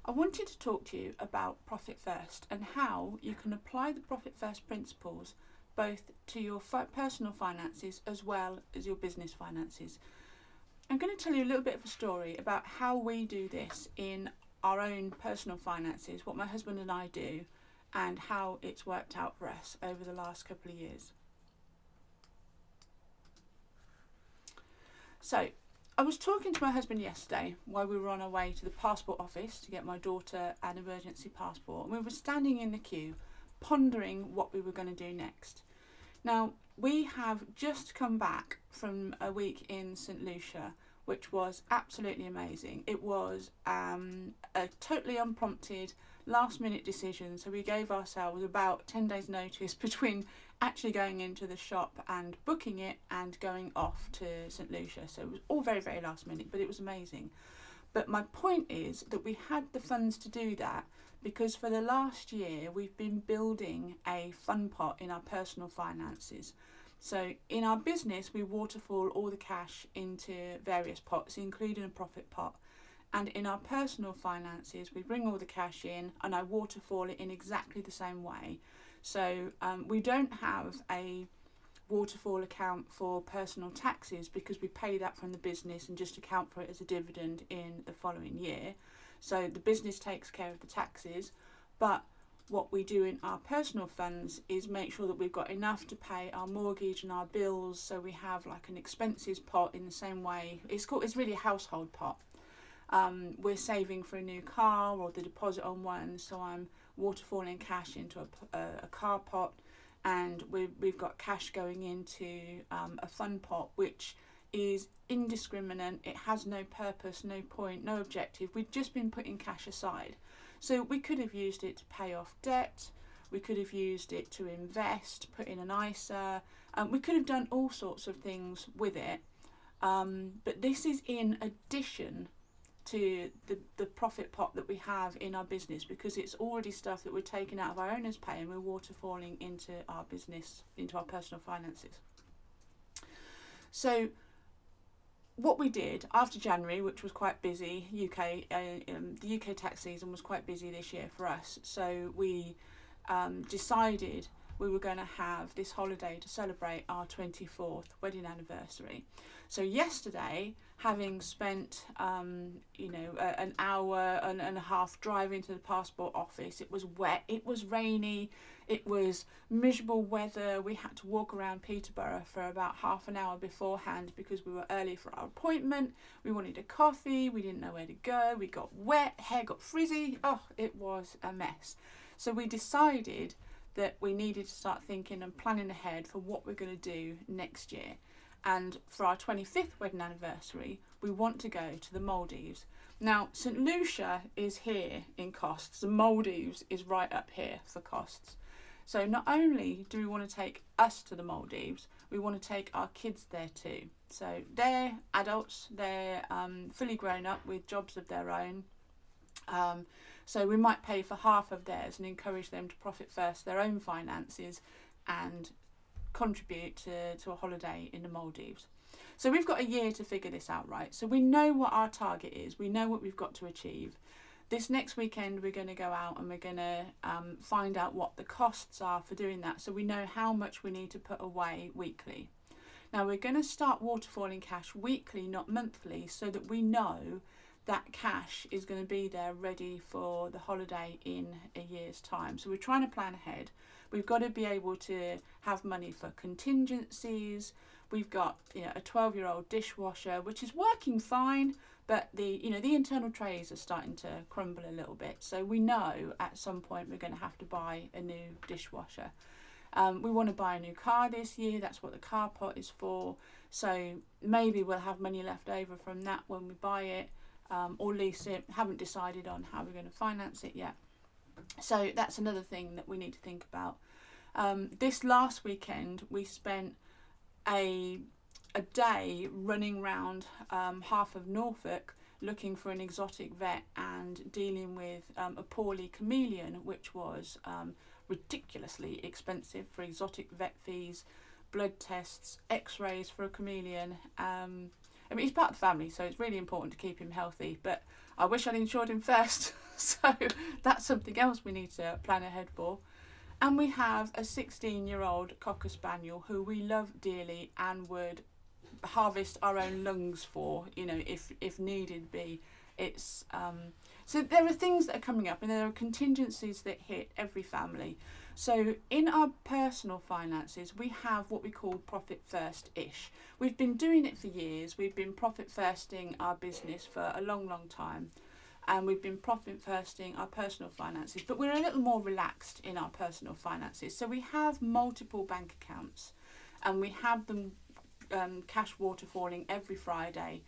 I wanted to talk to you about Profit First and how you can apply the Profit First principles both to your personal finances as well as your business finances. I'm going to tell you a little bit of a story about how we do this in our own personal finances, what my husband and I do, and how it's worked out for us over the last couple of years. So, I was talking to my husband yesterday while we were on our way to the passport office to get my daughter an emergency passport, and we were standing in the queue pondering what we were going to do next. Now, we have just come back from a week in St Lucia, which was absolutely amazing. It was a totally unprompted last minute decision, so we gave ourselves about 10 days notice between actually going into the shop and booking it and going off to St Lucia. So it was all very, very last minute, but it was amazing. But my point is that we had the funds to do that because for the last year we've been building a fund pot in our personal finances. So in our business we waterfall all the cash into various pots, including a profit pot. And in our personal finances we bring all the cash in and I waterfall it in exactly the same way. So we don't have a waterfall account for personal taxes because we pay that from the business and just account for it as a dividend in the following year. So the business takes care of the taxes, but what we do in our personal funds is make sure that we've got enough to pay our mortgage and our bills, so we have like an expenses pot in the same way. It's really a household pot. We're saving for a new car or the deposit on one, so I'm waterfalling cash into a car pot, and we've got cash going into a fund pot which is indiscriminate. It has no purpose, no point, no objective. We've just been putting cash aside. So we could have used it to pay off debt, we could have used it to invest, put in an ISA, we could have done all sorts of things with it, but this is in addition to the profit pot that we have in our business, because it's already stuff that we're taking out of our owner's pay and we're waterfalling into our business, into our personal finances. So what we did after January, which was quite busy, the UK tax season was quite busy this year for us, so we decided we were going to have this holiday to celebrate our 24th wedding anniversary. So yesterday, having spent an hour and a half driving to the passport office, it was wet, it was rainy, it was miserable weather. We had to walk around Peterborough for about half an hour beforehand because we were early for our appointment. We wanted a coffee, we didn't know where to go, we got wet, hair got frizzy, it was a mess. So we decided that we needed to start thinking and planning ahead for what we're going to do next year. And for our 25th wedding anniversary, we want to go to the Maldives. Now, St Lucia is here in costs, the Maldives is right up here for costs. So not only do we want to take us to the Maldives, we want to take our kids there too. So they're adults, they're fully grown up with jobs of their own. So we might pay for half of theirs and encourage them to profit first their own finances and contribute to a holiday in the Maldives. So we've got a year to figure this out, right? So we know what our target is, we know what we've got to achieve. This next weekend we're going to go out and we're going to find out what the costs are for doing that, so we know how much we need to put away weekly. Now we're going to start waterfalling cash weekly, not monthly, so that we know that cash is going to be there ready for the holiday in a year's time. So we're trying to plan ahead. We've got to be able to have money for contingencies. We've got a 12-year-old dishwasher which is working fine, but the internal trays are starting to crumble a little bit. So we know at some point we're going to have to buy a new dishwasher. We want to buy a new car this year. That's what the car pot is for. So maybe we'll have money left over from that when we buy it. Or lease it. Haven't decided on how we're going to finance it yet. So that's another thing that we need to think about. This last weekend we spent a day running around half of Norfolk looking for an exotic vet and dealing with a poorly chameleon, which was ridiculously expensive for exotic vet fees, blood tests, x-rays for a chameleon. He's part of the family, so it's really important to keep him healthy, but I wish I'd insured him first. So that's something else we need to plan ahead for. And we have a 16-year-old Cocker Spaniel who we love dearly and would harvest our own lungs for, if needed be. It's so there are things that are coming up, and there are contingencies that hit every family. So in our personal finances, we have what we call profit first-ish. We've been doing it for years. We've been profit firsting our business for a long, long time. And we've been profit firsting our personal finances, but we're a little more relaxed in our personal finances. So we have multiple bank accounts, and we have them cash waterfalling every Friday,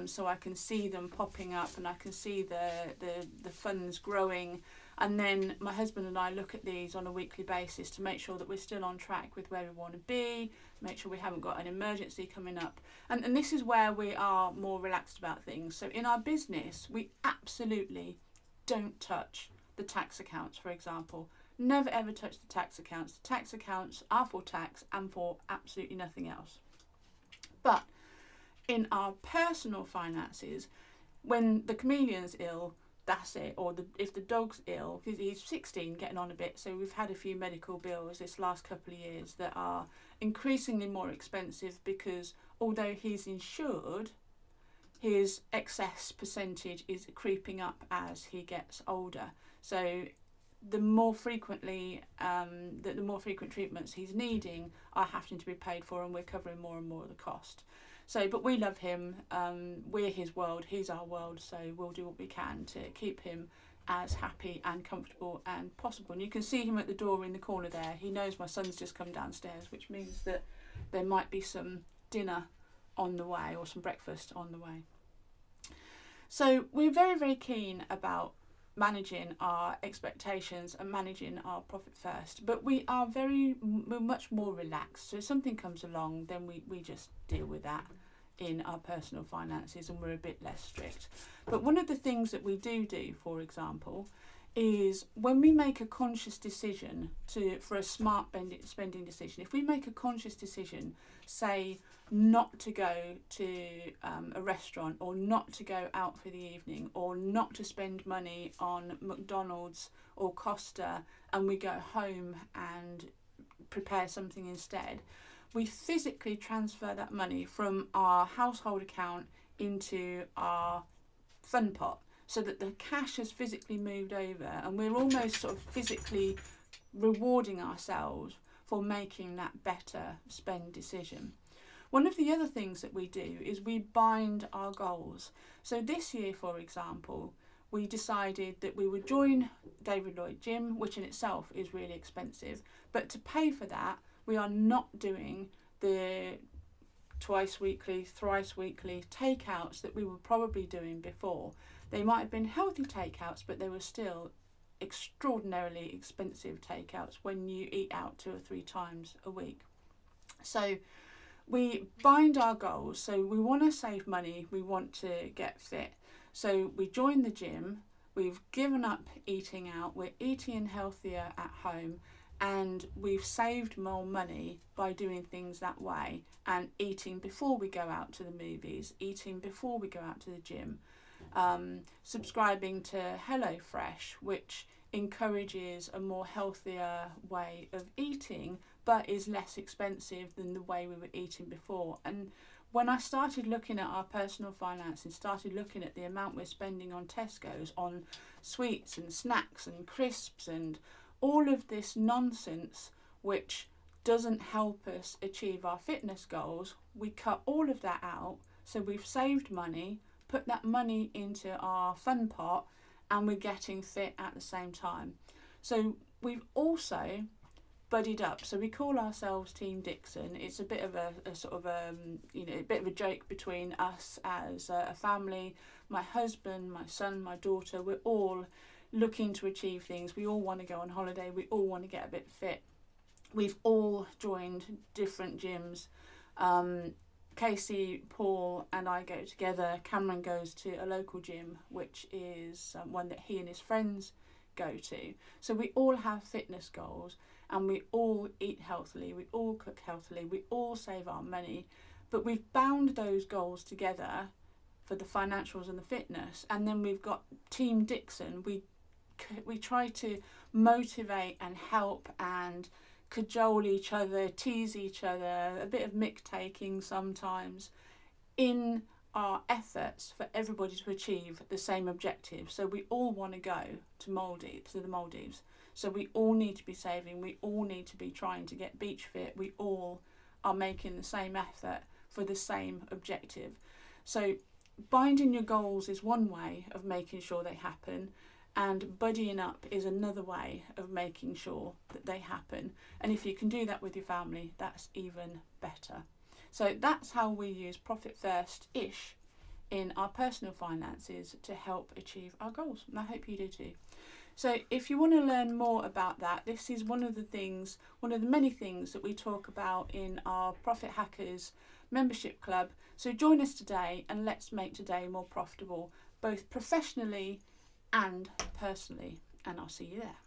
so I can see them popping up, and I can see the funds growing. And then my husband and I look at these on a weekly basis to make sure that we're still on track with where we want to be, make sure we haven't got an emergency coming up. And this is where we are more relaxed about things. So in our business, we absolutely don't touch the tax accounts, for example. Never ever touch the tax accounts. The tax accounts are for tax and for absolutely nothing else. But in our personal finances, when the chameleon's ill, that's it. Or if the dog's ill, because he's 16, getting on a bit, so we've had a few medical bills this last couple of years that are increasingly more expensive, because although he's insured, his excess percentage is creeping up as he gets older. So the more frequently, the more frequent treatments he's needing are having to be paid for, and we're covering more and more of the cost. So, but we love him. We're his world. He's our world. So we'll do what we can to keep him as happy and comfortable and possible. And you can see him at the door in the corner there. He knows my son's just come downstairs, which means that there might be some dinner on the way or some breakfast on the way. So we're very, very keen about managing our expectations and managing our profit first, but we're much more relaxed. So if something comes along, then we just deal with that in our personal finances, and we're a bit less strict. But one of the things that we do, for example, is when we make a conscious decision for a smart spending decision, if we make a conscious decision, say not to go to a restaurant, or not to go out for the evening, or not to spend money on McDonald's or Costa, and we go home and prepare something instead, we physically transfer that money from our household account into our fun pot, so that the cash has physically moved over, and we're almost sort of physically rewarding ourselves for making that better spend decision. One of the other things that we do is we bind our goals. So this year, for example, we decided that we would join David Lloyd Gym, which in itself is really expensive, but to pay for that, we are not doing the twice weekly, thrice weekly takeouts that we were probably doing before. They might have been healthy takeouts, but they were still extraordinarily expensive takeouts when you eat out 2 or 3 times a week. So we bind our goals. So we want to save money, we want to get fit. So we join the gym, we've given up eating out, we're eating healthier at home, and we've saved more money by doing things that way, and eating before we go out to the movies, eating before we go out to the gym. Subscribing to HelloFresh, which encourages a more healthier way of eating, but is less expensive than the way we were eating before. And when I started looking at our personal finances, started looking at the amount we're spending on Tesco's, on sweets and snacks and crisps and all of this nonsense, which doesn't help us achieve our fitness goals, we cut all of that out. So we've saved money, put that money into our fun pot, and we're getting fit at the same time. So we've also buddied up. So we call ourselves Team Dixon. It's a bit of a sort of a bit of a joke between us as a family. My husband, my son, my daughter, we're all looking to achieve things. We all want to go on holiday. We all want to get a bit fit. We've all joined different gyms. Casey, Paul and I go together. Cameron goes to a local gym, which is one that he and his friends go to. So we all have fitness goals, and we all eat healthily, we all cook healthily, we all save our money, but we've bound those goals together for the financials and the fitness, and then we've got Team Dixon. We try to motivate and help and cajole each other, tease each other, a bit of mick taking sometimes, in our efforts for everybody to achieve the same objective. So we all want to go to the Maldives. So we all need to be saving, we all need to be trying to get beach fit, we all are making the same effort for the same objective. So binding your goals is one way of making sure they happen, and buddying up is another way of making sure that they happen. And if you can do that with your family, that's even better. So that's how we use Profit First-ish in our personal finances to help achieve our goals. And I hope you do too. So if you want to learn more about that, this is one of the many things that we talk about in our Profit Hackers membership club. So join us today and let's make today more profitable, both professionally and personally. And I'll see you there.